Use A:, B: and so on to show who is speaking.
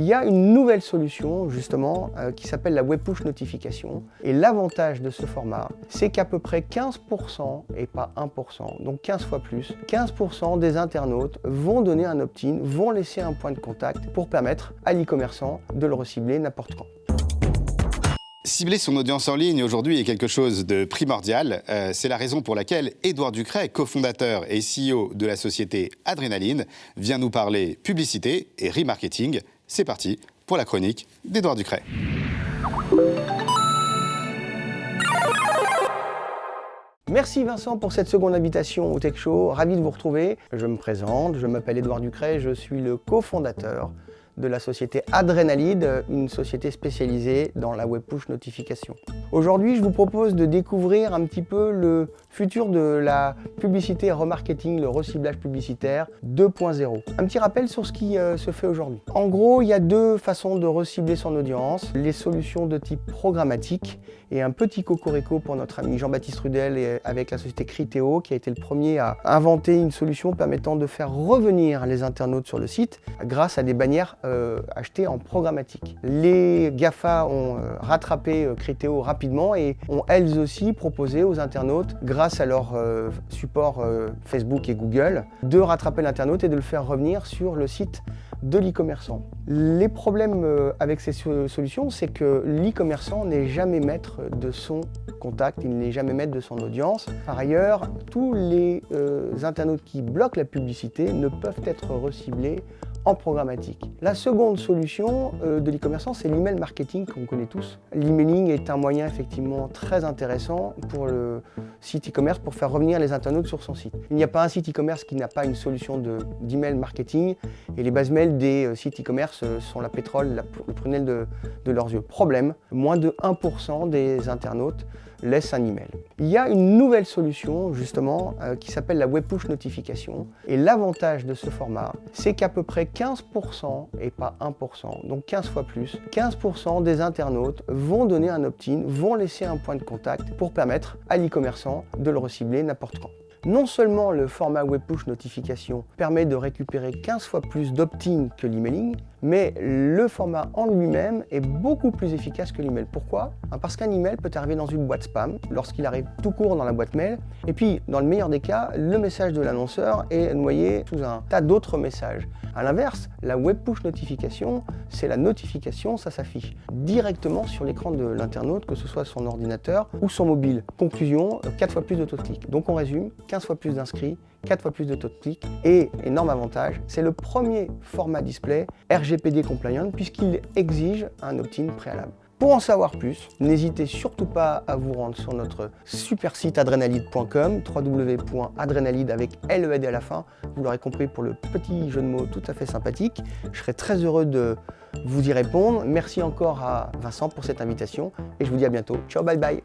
A: Il y a une nouvelle solution justement qui s'appelle la Web Push Notification. Et l'avantage de ce format, c'est qu'à peu près 15% et pas 1%, donc 15 fois plus, 15% des internautes vont donner un opt-in, vont laisser un point de contact pour permettre à l'e-commerçant de le recibler n'importe quand.
B: Cibler son audience en ligne aujourd'hui est quelque chose de primordial. C'est la raison pour laquelle Édouard Ducret, cofondateur et CEO de la société Adrenaline, vient nous parler publicité et remarketing. C'est parti pour la chronique d'Édouard Ducret.
A: Merci Vincent pour cette seconde invitation au Tech Show. Ravi de vous retrouver. Je me présente, je m'appelle Édouard Ducret, je suis le cofondateur de la société Adrenaline, une société spécialisée dans la Web Push Notification. Aujourd'hui, je vous propose de découvrir un petit peu le futur de la publicité et remarketing, le reciblage publicitaire 2.0. Un petit rappel sur ce qui se fait aujourd'hui. En gros, il y a deux façons de recibler son audience. Les solutions de type programmatique et un petit cocorico pour notre ami Jean-Baptiste Rudel et avec la société Criteo qui a été le premier à inventer une solution permettant de faire revenir les internautes sur le site grâce à des bannières achetées en programmatique. Les GAFA ont rattrapé Criteo rapidement et ont elles aussi proposé aux internautes, grâce à leur support Facebook et Google, de rattraper l'internaute et de le faire revenir sur le site de l'e-commerçant. Les problèmes avec ces solutions, c'est que l'e-commerçant n'est jamais maître de son contact, il n'est jamais maître de son audience. Par ailleurs, tous les internautes qui bloquent la publicité ne peuvent être reciblés en programmatique. La seconde solution de l'e-commerçant, c'est l'email marketing qu'on connaît tous. L'emailing est un moyen effectivement très intéressant pour le site e-commerce pour faire revenir les internautes sur son site. Il n'y a pas un site e-commerce qui n'a pas une solution d'email marketing et les bases mail des sites e-commerce sont la pétrole, le prunelle de leurs yeux. Problème, moins de 1% des internautes laisse un email. Il y a une nouvelle solution justement qui s'appelle la Web Push Notification et l'avantage de ce format, c'est qu'à peu près 15% et pas 1%, donc 15 fois plus, 15% des internautes vont donner un opt-in, vont laisser un point de contact pour permettre à l'e-commerçant de le recibler n'importe quand. Non seulement le format Web Push Notification permet de récupérer 15 fois plus d'opt-in que l'emailing, mais le format en lui-même est beaucoup plus efficace que l'email. Pourquoi ? Parce qu'un email peut arriver dans une boîte spam lorsqu'il arrive tout court dans la boîte mail, et puis dans le meilleur des cas, le message de l'annonceur est noyé sous un tas d'autres messages. A l'inverse, la Web Push Notification, c'est la notification, ça s'affiche directement sur l'écran de l'internaute, que ce soit son ordinateur ou son mobile. Conclusion, 4 fois plus de taux de clic. Donc on résume, 15 fois plus d'inscrits, 4 fois plus de taux de clic et énorme avantage, c'est le premier format display RGPD compliant puisqu'il exige un opt-in préalable. Pour en savoir plus, n'hésitez surtout pas à vous rendre sur notre super site adrenalide.com, www.adrenalide avec LED à la fin. Vous l'aurez compris pour le petit jeu de mots tout à fait sympathique. Je serai très heureux de vous y répondre. Merci encore à Vincent pour cette invitation et je vous dis à bientôt. Ciao, bye bye.